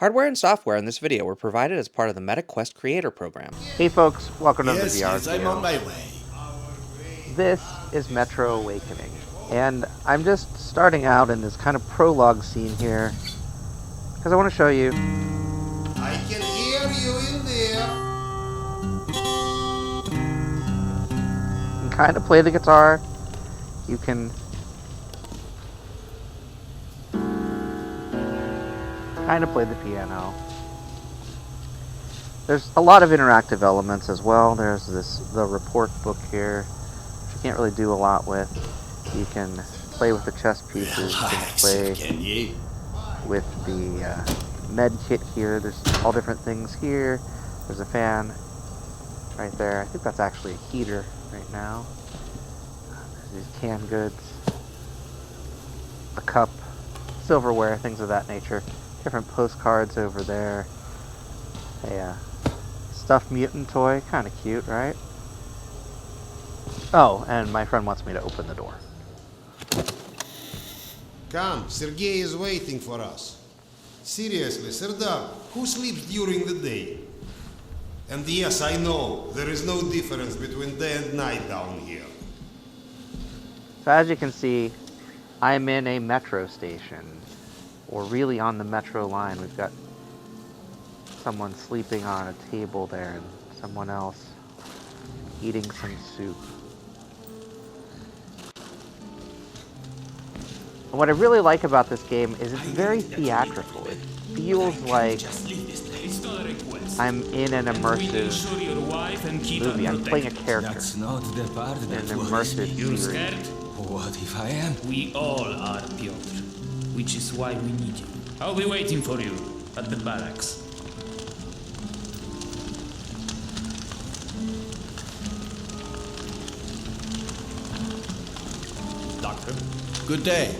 Hardware and software in this video were provided as part of the MetaQuest Creator Program. Hey folks, welcome to the Yes, VR yes, I'm on my way. This is Metro Awakening, and I'm just starting out in this kind of prologue scene here, because I want to show you. I can hear you in there. You can kind of play the guitar, you can kind of play the piano. There's a lot of interactive elements as well. There's the report book here, which you can't really do a lot with. You can play with the chess pieces, you can play with the med kit here. There's all different things here. There's a fan right there. I think that's actually a heater right now. There's these canned goods, a cup, silverware, things of that nature. Different postcards over there. A stuffed mutant toy, kind of cute, right? Oh, and my friend wants me to open the door. Come, Sergei is waiting for us. Seriously, Serdar, who sleeps during the day? And yes, I know, there is no difference between day and night down here. So as you can see, I'm in a metro station, or really on the metro line. We've got someone sleeping on a table there and someone else eating some soup. And what I really like about this game is it's very theatrical. It feels like I'm in an immersive movie. I'm playing a character That's not the part in that an worries immersive me. series. What if I am? We all are, Piotr. Which is why we need you. I'll be waiting for you at the barracks. Doctor? Good day.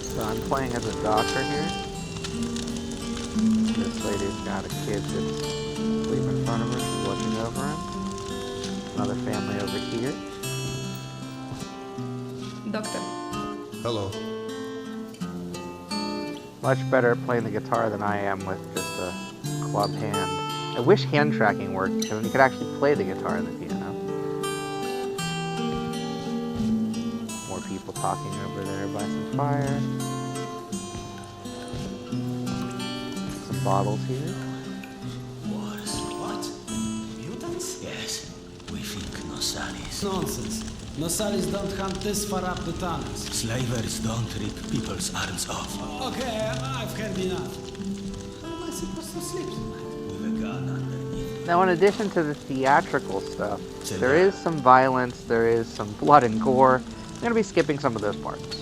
So I'm playing as a doctor here. This lady's got a kid that's asleep in front of her. She's watching over him. Another family over here. Doctor. Hello. Much better playing the guitar than I am with just a club hand. I wish hand tracking worked, because you could actually play the guitar and the piano. More people talking over there by some fire. Some bottles here. What? Mutants? Yes. We think Nosalis. Nonsense. Nosalis don't hunt this far up the tunnels. Slavers don't rip people's arms off. Okay, I've heard enough. How am I supposed to sleep tonight? With a gun underneath. Now, in addition to the theatrical stuff, So there is some violence, there is some blood and gore. I'm going to be skipping some of those parts.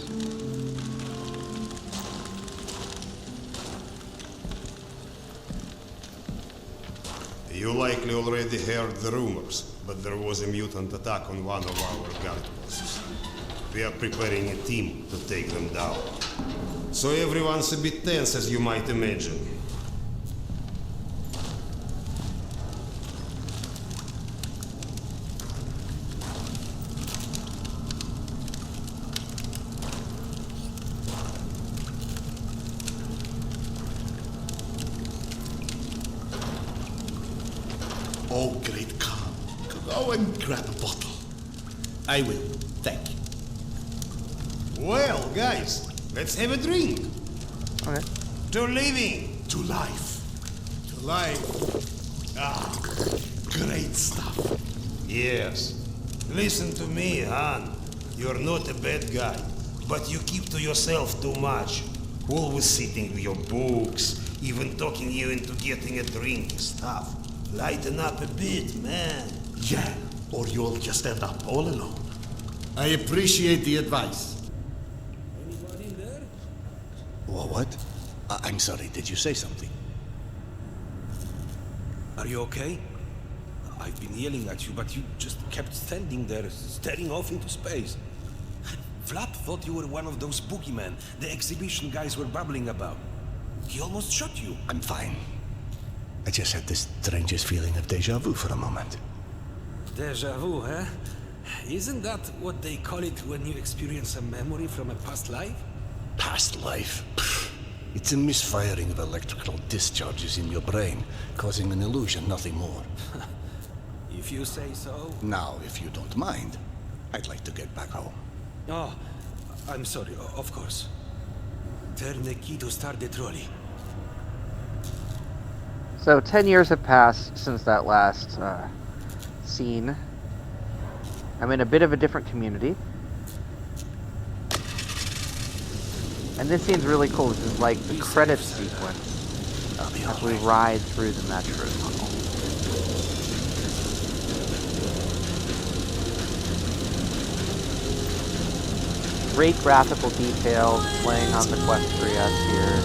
You likely already heard the rumors, but there was a mutant attack on one of our guard posts. We are preparing a team to take them down. So everyone's a bit tense, as you might imagine. Oh, great Khan. Go and grab a bottle. I will. Thank you. Well, guys, let's have a drink. Okay. To living. To life. To life. Ah, great stuff. Yes. Listen to me, Han. You're not a bad guy, but you keep to yourself too much. Always sitting with your books, even talking you into getting a drink is tough. Lighten up a bit, man. Yeah, or you'll just end up all alone. I appreciate the advice. Anybody there? What? I'm sorry, did you say something? Are you okay? I've been yelling at you, but you just kept standing there, staring off into space. Vlad thought you were one of those boogeymen the exhibition guys were babbling about. He almost shot you. I'm fine. I just had this strangest feeling of deja vu for a moment. Deja vu, huh? Isn't that what they call it when you experience a memory from a past life? Past life? Pfft. It's a misfiring of electrical discharges in your brain, causing an illusion, nothing more. If you say so. Now, if you don't mind, I'd like to get back home. Oh, I'm sorry, of course. Turn the key to start the trolley. So 10 years have passed since that last scene. I'm in a bit of a different community. And this scene's really cool. This is like the credits sequence as we ride through the metro tunnel. Great graphical details playing on the Quest 3S here.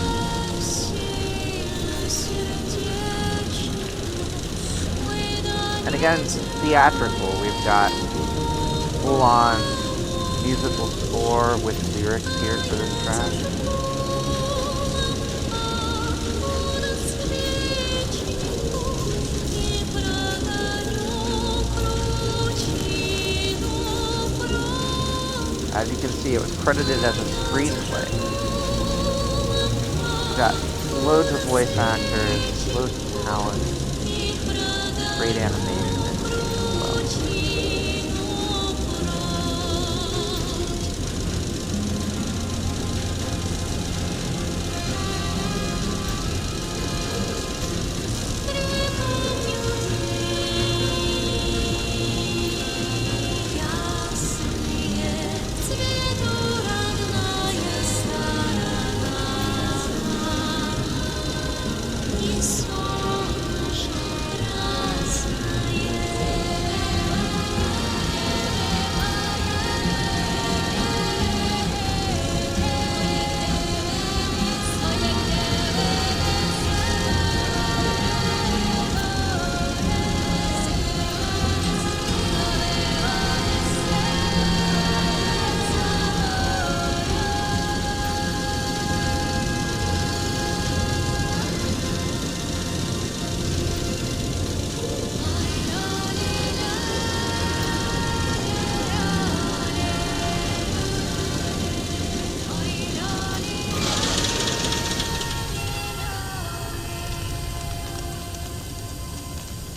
And again, theatrical. We've got full-on musical score with lyrics here for this track. As you can see, it was credited as a screenplay. We've got loads of voice actors, loads of talent, great animation as well.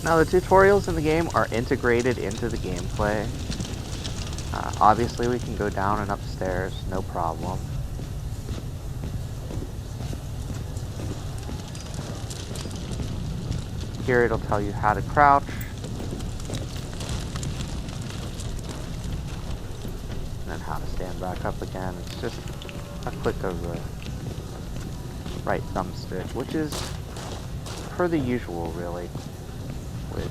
Now the tutorials in the game are integrated into the gameplay. Obviously we can go down and upstairs, no problem. Here it'll tell you how to crouch. And then how to stand back up again. It's just a click of the right thumbstick, which is per the usual really with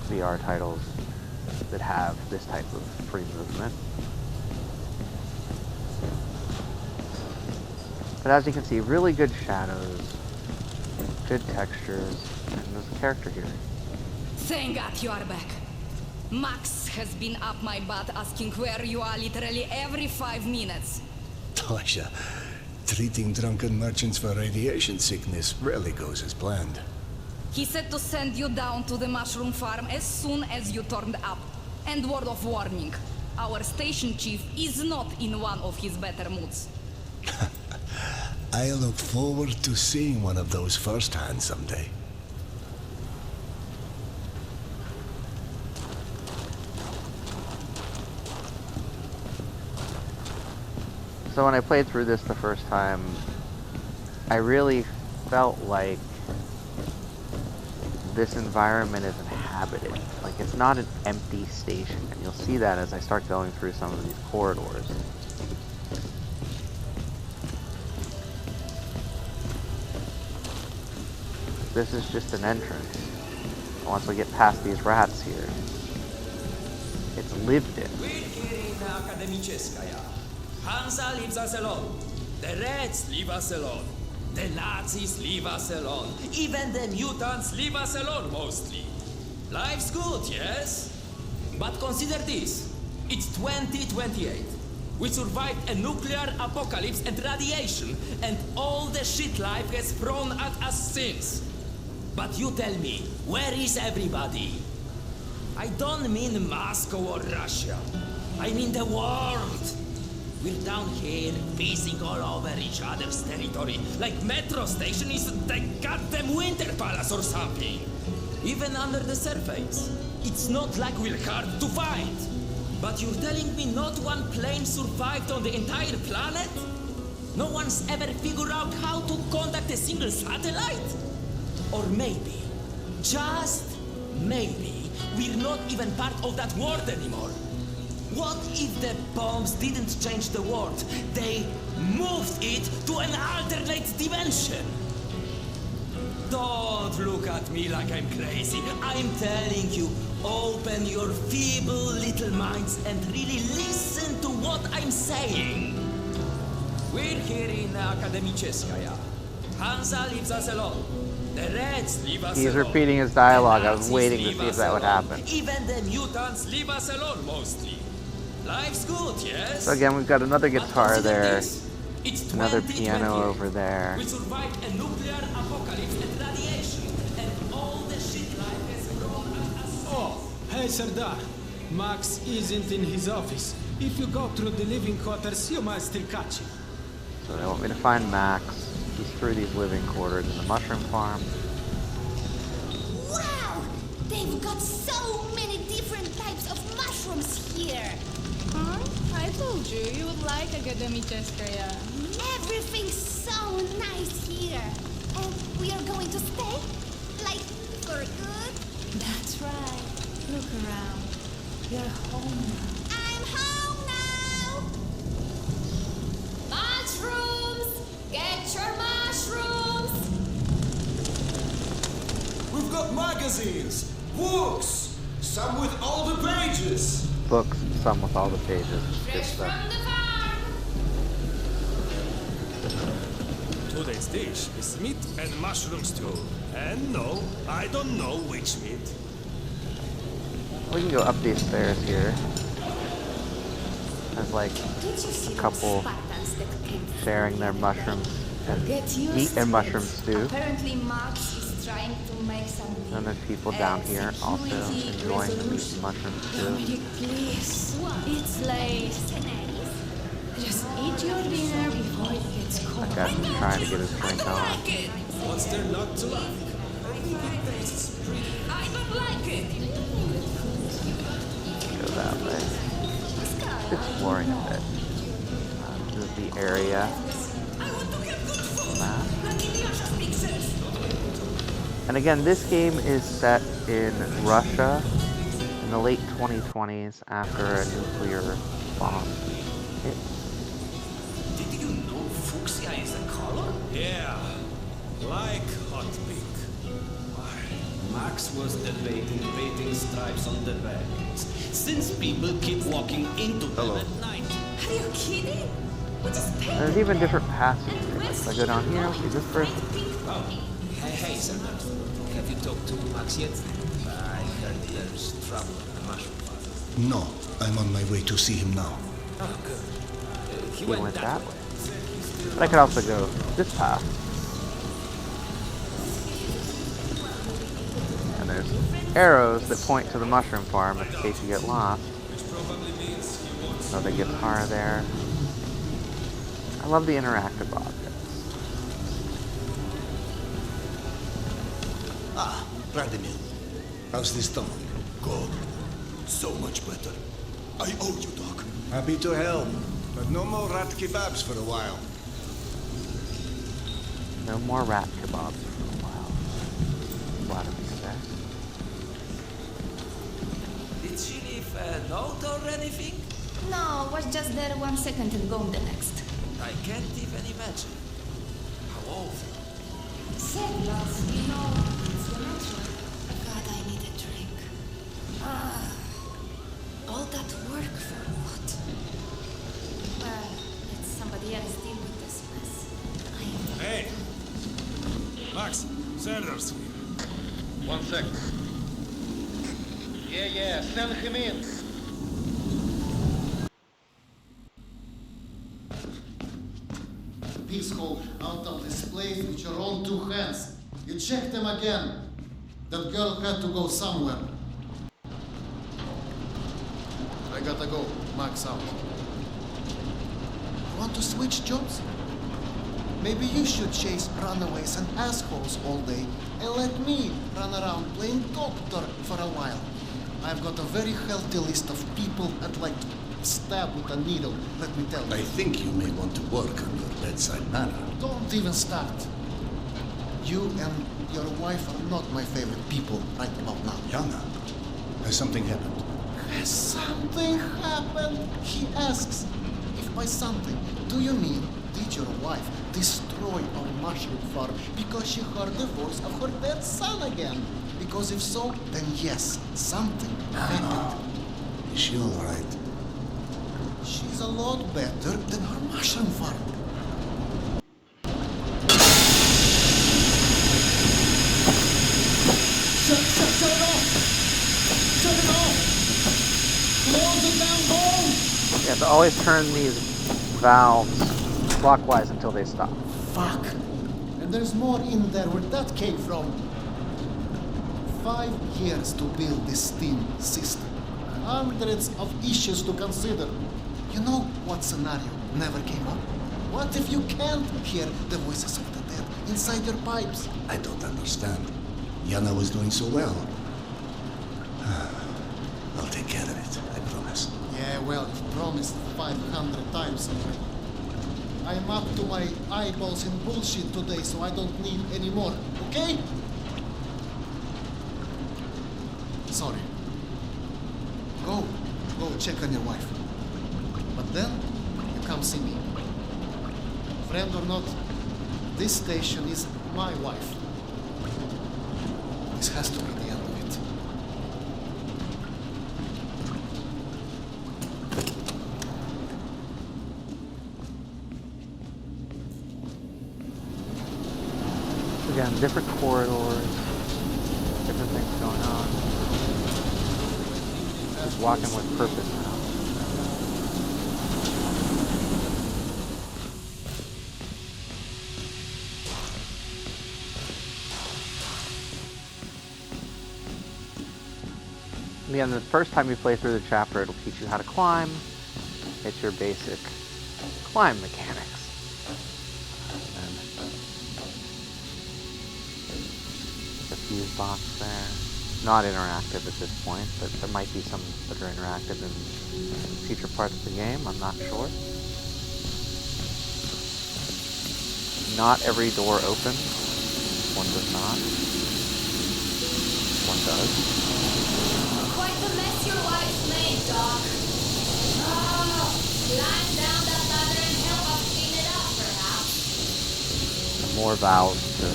VR titles that have this type of free movement. But as you can see, really good shadows, good textures, and there's a character here. Thank God you are back. Max has been up my butt asking where you are literally every 5 minutes. Tasha, treating drunken merchants for radiation sickness rarely goes as planned. He said to send you down to the mushroom farm as soon as you turned up. And word of warning, our station chief is not in one of his better moods. I look forward to seeing one of those firsthand someday. So when I played through this the first time, I really felt like this environment is inhabited. Like it's not an empty station, and you'll see that as I start going through some of these corridors. This is just an entrance. Once we get past these rats here, it's lived in. Hansa leaves us alone. The Reds leave us alone. The Nazis leave us alone. Even the mutants leave us alone, mostly. Life's good, yes? But consider this. It's 2028. We survived a nuclear apocalypse and radiation, and all the shit life has thrown at us since. But you tell me, where is everybody? I don't mean Moscow or Russia. I mean the world. We're down here, pacing all over each other's territory, like metro station is the goddamn Winter Palace or something. Even under the surface, it's not like we're hard to find. But you're telling me not one plane survived on the entire planet? No one's ever figured out how to contact a single satellite? Or maybe, just maybe, we're not even part of that world anymore. What if the bombs didn't change the world? They moved it to an alternate dimension. Don't look at me like I'm crazy. I'm telling you, open your feeble little minds and really listen to what I'm saying. We're here in Akademicheskaya. Hansa leaves us alone. The Reds leave us alone. He's repeating his dialogue. The I was waiting to Nazis see leave if that us would alone. happen. Even the mutants leave us alone mostly. Life's good, yes? So again, we've got another But guitar consider there, this. It's another 2028. piano over there. We survived a nuclear apocalypse and radiation, and all the shit life has thrown at us. Oh, hey Sardar. Max isn't in his office. If you go through the living quarters, you might still catch him. So they want me to find Max. He's through these living quarters in the mushroom farm. Wow! They've got so many different types of mushrooms here. Huh? I told you, you would like Akademicheskaya. Everything's so nice here. And we are going to stay? Like, for good? That's right. Look around. You're home now. I'm home now! Mushrooms! Get your mushrooms! We've got magazines, books, some with all the pages. Books, some with all the pages. Good Fresh stuff. from the farm! Today's dish is meat and mushroom stew. And no, I don't know which meat. We can go up these stairs here. There's like Did you see a couple those Spartans that came sharing their mushrooms and Get used meat to and it. mushroom stew. Apparently Max is trying to make something. And there's people down here also Security enjoying the meat resolution. and mushroom stew. Dominic, please. It's late. Just eat your dinner before it gets cold. That guy's trying to get his drink on. What's there not to like? I don't like it. Go that way. Exploring a bit. This is the area. Map. And again, this game is set in Russia in the late 2020s after a nuclear bomb hit. Did you know fuchsia is a color? Yeah, like hot pink. Max was debating painting stripes on the bags, since people keep walking into them at night. Are you kidding? We just painted There's even them. different paths. If I go down here, see this person. Hey, Sardar. Have you talked to Max yet? I heard there's trouble in the mushroom farm. No, I'm on my way to see him now. Oh, good. He He went went that that way. way. But I could also go this path. And there's arrows that point to the mushroom farm in case you get lost. Another guitar there. I love the interactive objects. Ah, Vladimir. How's this stomach? God, so much better. I owe you, Doc. Happy to help, but no more rat kebabs for a while. No more rat kebabs for a while. Vladimir there. Did she leave a note or anything? No, was just there 1 second and gone the next. I can't even imagine. How awful. Settlers, you know, it's the metro. God, I need a drink. All that work for what? Well, let somebody else deal with this mess. I am... Hey! Max, Serdar's here. 1 second. Yeah, send him in. Peaceful out of this place with your own 2 hands. You check them again. That girl had to go somewhere. gotta go. Max out. Want to switch jobs? Maybe you should chase runaways and assholes all day and let me run around playing doctor for a while. I've got a very healthy list of people I'd like to stab with a needle, let me tell you. I think you may want to work on your bedside manner. Don't even start. You and your wife are not my favorite people right about now. Yana, has something happened? Has something happened? He asks. If by something, do you mean did your wife destroy our mushroom farm because she heard the voice of her dead son again? Because if so, then yes, something happened. Is she all right? She's a lot better than her mushroom farm. Shut it off! Shut it off! Close the damn hole! You have to always turn these valves clockwise until they stop. Fuck! And there's more in there where that came from. 5 years to build this steam system. Hundreds of issues to consider. You know what scenario never came up? What if you can't hear the voices of the dead inside your pipes? I don't understand. Yana was doing so well. I'll take care of it, I promise. Yeah, well, you've promised 500 times already. I'm up to my eyeballs in bullshit today, so I don't need any more, okay? Sorry. Go check on your wife. But then, you come see me. Friend or not, this station is my wife. This has to be the end of it. Again, different corridors, different things going on. Just walking with purpose now. Again, the first time you play through the chapter, it'll teach you how to climb. It's your basic climb mechanics. And the fuse box there. Not interactive at this point, but there might be some that are interactive in future parts of the game, I'm not sure. Not every door opens. One does not. One does. Quite the mess your wife's made, Doc. Oh, climb down that ladder and help us clean it up, perhaps. More valves to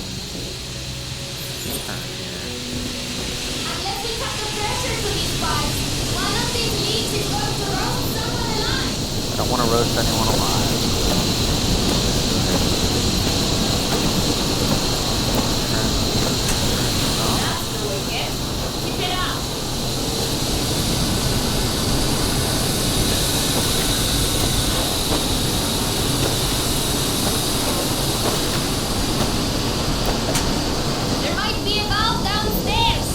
turn here. Unless we cut the pressure to these pipes, one of these leaks is going to roast someone alive. I don't want to roast anyone alive. That's doing it. Keep it up. There might be a valve downstairs.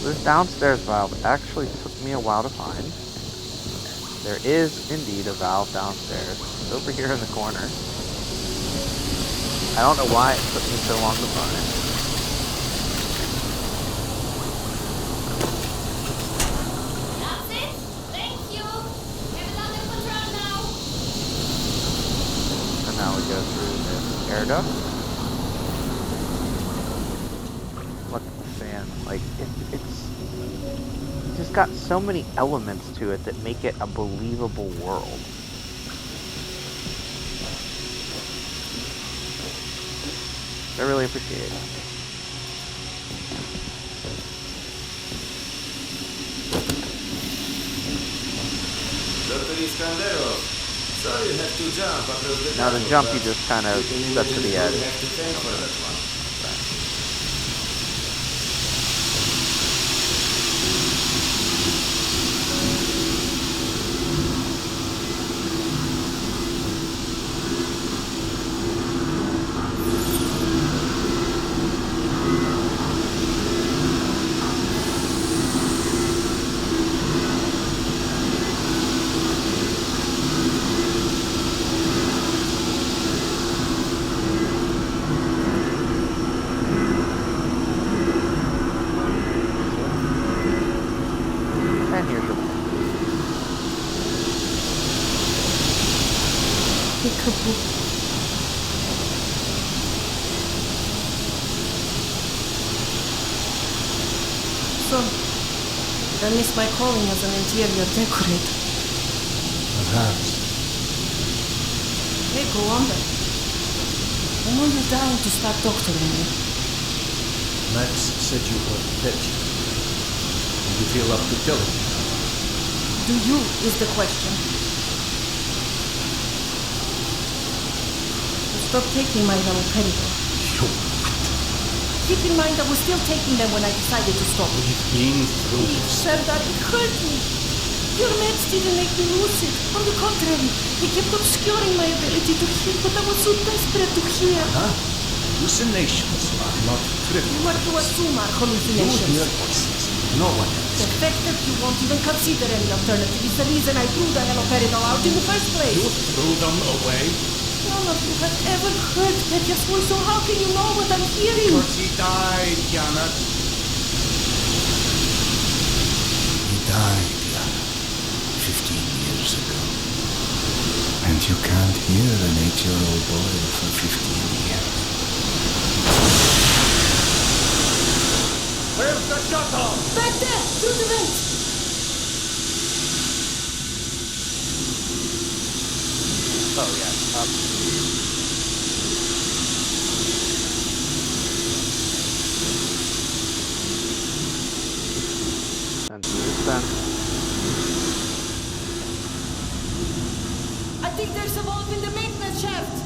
This downstairs valve actually took me a while to find. There is indeed a valve downstairs. It's over here in the corner. I don't know why it took me so long to find. That's it. Thank you. Have it under control now. And now we go through this air duct. Look at the fan. Like, it's just got so many elements to it that make it a believable world. I really appreciate it. Dr. Iskanderov, sorry you have to jump across the Now the jump you just kind of step to the edge. have to thank for that one. Peekaboo. So, did I miss my calling as an interior decorator? Perhaps. Hey, go on then. I know you're dying to start doctoring me. Max said you were petty. And you feel up to killing me. Do you, is the question. Stop taking my haloperidol. Keep in mind I was still taking them when I decided to stop. We've been through Please, this. Serdar, it hurt me. Your meds didn't make me lucid. On the contrary, they kept obscuring my ability to hear, but I was so desperate to hear. Hallucinations are not trivial. What you assume are You hallucinations. hear voices. No one else. The fact that you won't even consider any alternative is the reason I threw the haloperidol out in the first place. You threw them away? None of you have ever heard Petya's voice, so how can you know what I'm hearing? Because he died, Yana. He died, Yana. 15 years ago. And you can't hear an 8-year-old boy for 15 years. Where's the shuttle? Back there, through the vent. Oh yeah, up. And descent. I think there's a valve in the maintenance shaft.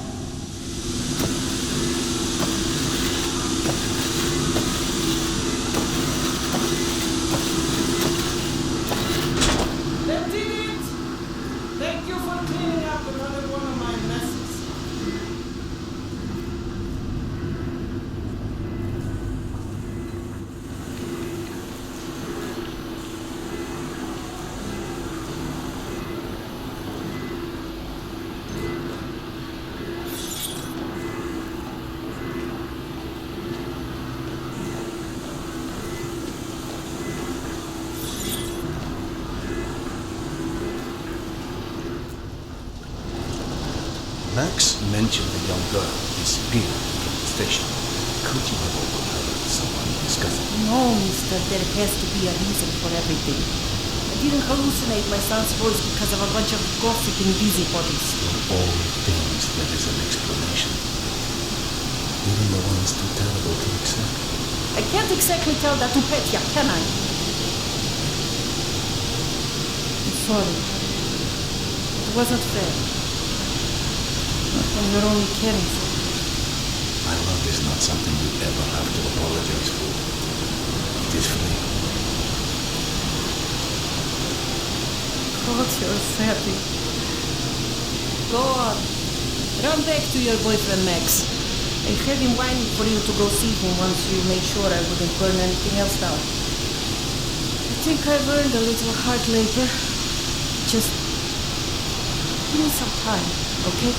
That did it! Thank you for cleaning up another one of my messes. Max mentioned a young girl disappeared from the station. Could you have overheard someone discussing? No, mister, there has to be a reason for everything. I didn't hallucinate my son's voice because of a bunch of gossiping busybodies. For all things there is an explanation. Even the ones too terrible to accept. I can't exactly tell that to Petya, can I? I'm sorry. It wasn't fair. When you're only caring for me. My love is not something you ever have to apologize for. It is free. God, you're savvy. Go on. Run back to your boyfriend, Max. I had him whining for you to go see him once you made sure I wouldn't burn anything else down. I think I've earned a little hard labor. Just give me some time, okay?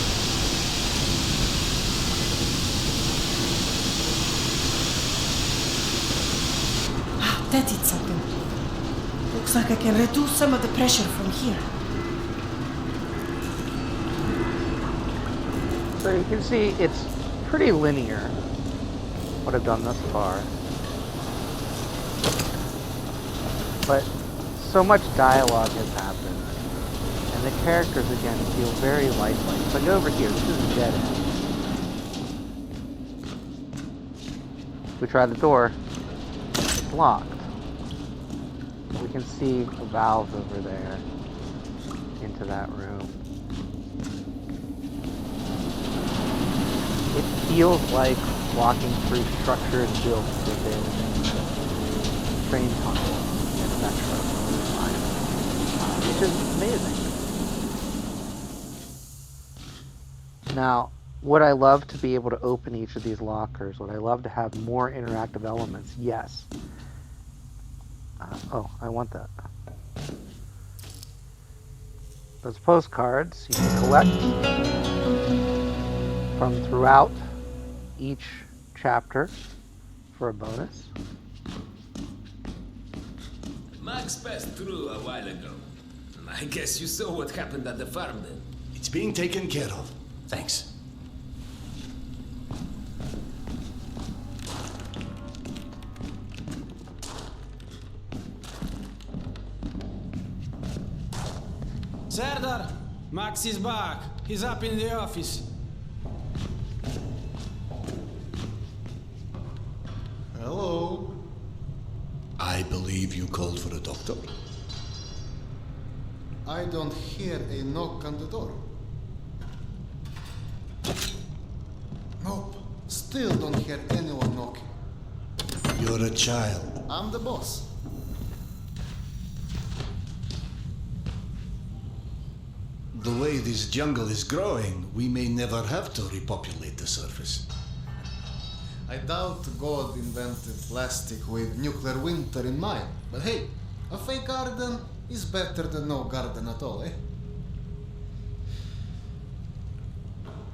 That did something. Looks like I can reduce some of the pressure from here. So you can see it's pretty linear, what I've done thus far. But so much dialogue has happened, and the characters again feel very lifelike. So I go over here, this is a dead end. We try the door, it's locked. We can see a valve over there into that room. It feels like walking through structures built within train tunnels, etc. Which is amazing. Now, would I love to be able to open each of these lockers? Would I love to have more interactive elements? Yes. Oh, I want that. Those postcards you can collect from throughout each chapter for a bonus. Max passed through a while ago. I guess you saw what happened at the farm then. It's being taken care of. Thanks. Serdar, Max is back. He's up in the office. Hello. I believe you called for a doctor. I don't hear a knock on the door. Nope. Still don't hear anyone knocking. You're a child. I'm the boss. The way this jungle is growing, we may never have to repopulate the surface. I doubt God invented plastic with nuclear winter in mind. But hey, a fake garden is better than no garden at all, eh?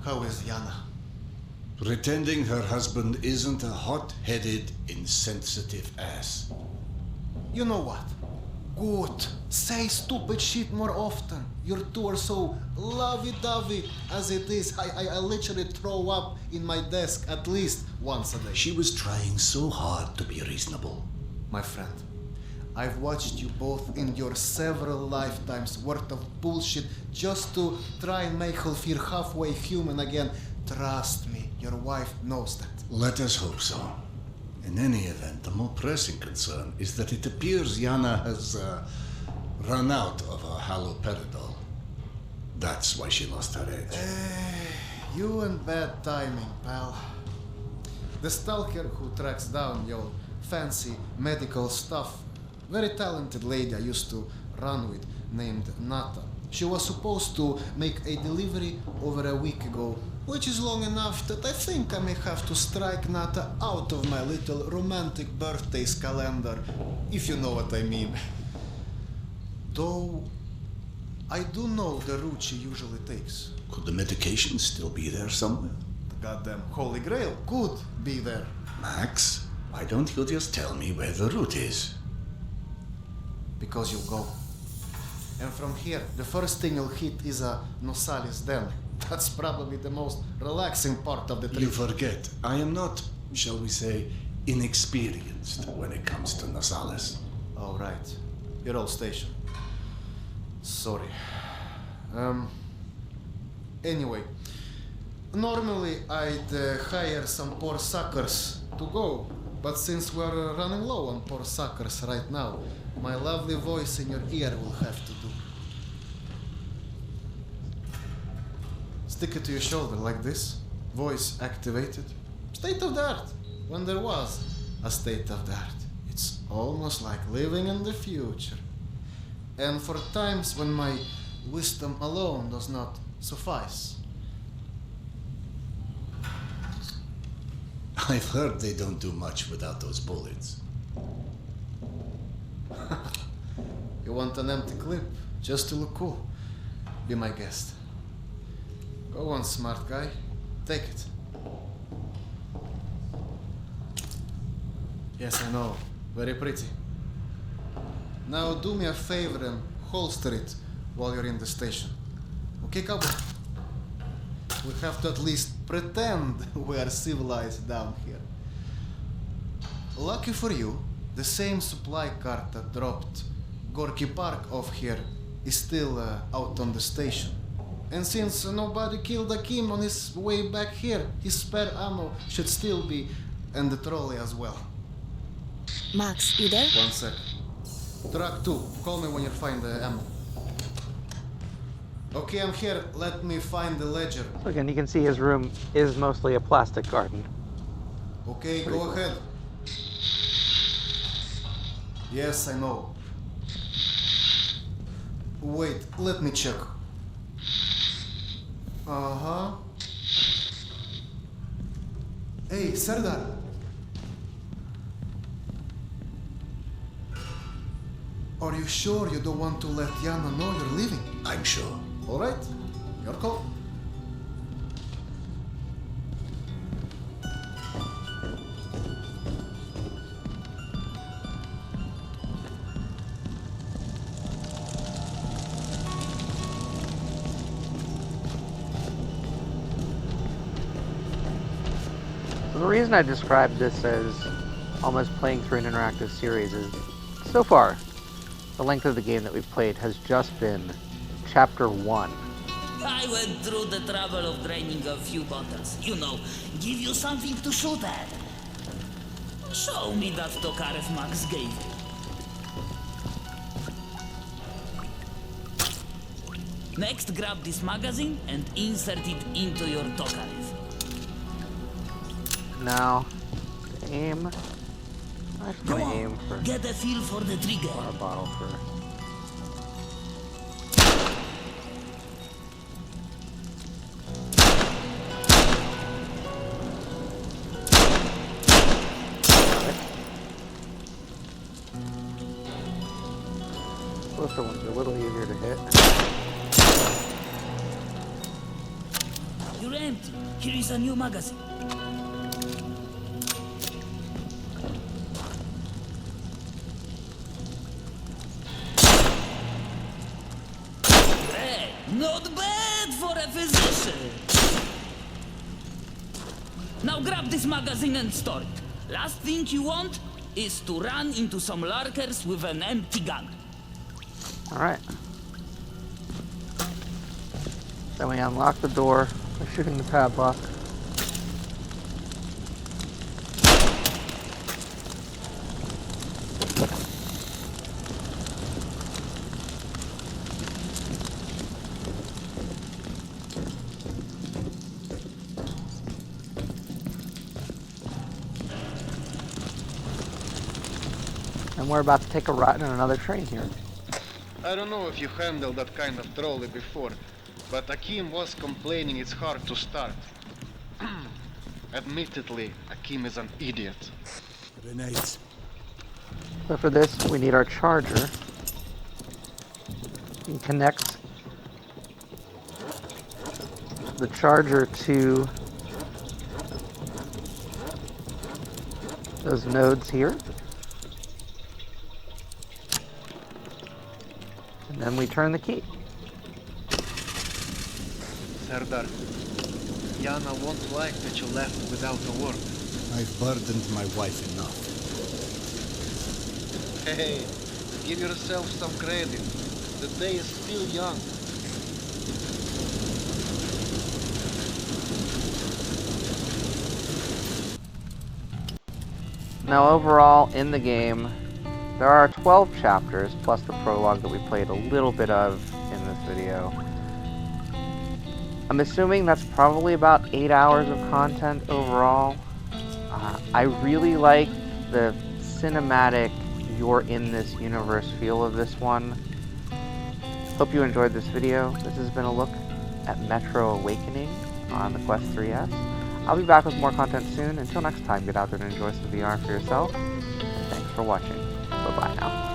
How is Yana? Pretending her husband isn't a hot-headed, insensitive ass. You know what? Good. Say stupid shit more often. Your two are so lovey-dovey as it is. I literally throw up in my desk at least once a day. She was trying so hard to be reasonable. My friend, I've watched you both endure several lifetimes worth of bullshit just to try and make her feel halfway human again. Trust me, your wife knows that. Let us hope so. In any event, the more pressing concern is that it appears Yana has run out of her haloperidol. That's why she lost her edge. You and bad timing, pal. The stalker who tracks down your fancy medical stuff, very talented lady I used to run with named Nata. She was supposed to make a delivery over a week ago, which is long enough that I think I may have to strike Nata out of my little romantic birthdays calendar, if you know what I mean. Though, I do know the route she usually takes. Could the medication still be there somewhere? The goddamn Holy Grail could be there. Max, why don't you just tell me where the route is? Because you'll go. And from here, the first thing you'll hit is a Nosalis Den. That's probably the most relaxing part of the trip. You forget, I am not, shall we say, inexperienced when it comes to Nosalis. Oh, right. Your old station. Sorry. Anyway, normally I'd hire some poor suckers to go, but since we're running low on poor suckers right now, my lovely voice in your ear will have to do. Stick it to your shoulder like this, voice activated. State of the art, when there was a state of the art. It's almost like living in the future. And for times when my wisdom alone does not suffice. I've heard they don't do much without those bullets. You want an empty clip, just to look cool? Be my guest. Go on, smart guy. Take it. Yes, I know. Very pretty. Now do me a favor and holster it while you're in the station. Okay, cowboy? We have to at least pretend we are civilized down here. Lucky for you, the same supply cart that dropped Gorky Park off here is still out on the station. And since nobody killed Akim on his way back here, his spare ammo should still be in the trolley as well. Max, you there? 1 sec. Truck 2, call me when you find the ammo. Okay, I'm here. Let me find the ledger. So again, you can see his room is mostly a plastic garden. Okay, go ahead. Yes, I know. Wait, let me check. Uh-huh. Hey, Serdar. Are you sure you don't want to let Yana know you're leaving? I'm sure. All right, your call. The reason I describe this as almost playing through an interactive series is, so far, the length of the game that we've played has just been Chapter 1. I went through the trouble of draining a few bottles. You know, give you something to shoot at. Show me that Tokarev Max gave you. Next, grab this magazine and insert it into your Tokarev. Now, to aim, I'm Go gonna on, aim for get a feel for the trigger. a bottle for. Closer ones are a little easier to hit. You're empty. Here is a new magazine. Hey, not bad for a physician. Now grab this magazine and store it. Last thing you want is to run into some lurkers with an empty gun. Alright. Then we unlock the door by shooting the padlock. And we're about to take a ride on another train here. I don't know if you handled that kind of trolley before, but Akim was complaining it's hard to start. Admittedly, Akim is an idiot. Grenades. So for this, we need our charger. We can connect the charger to those nodes here. And then we turn the key. Serdar, Yana won't like that you left without a word. I've burdened my wife enough. Hey, give yourself some credit. The day is still young. Now overall, in the game, there are 12 chapters, plus the prologue that we played a little bit of in this video. I'm assuming that's probably about 8 hours of content overall. I really like the cinematic, you're in this universe feel of this one. Hope you enjoyed this video. This has been a look at Metro Awakening on the Quest 3S. I'll be back with more content soon. Until next time, get out there and enjoy some VR for yourself. Thanks for watching. Bye-bye now.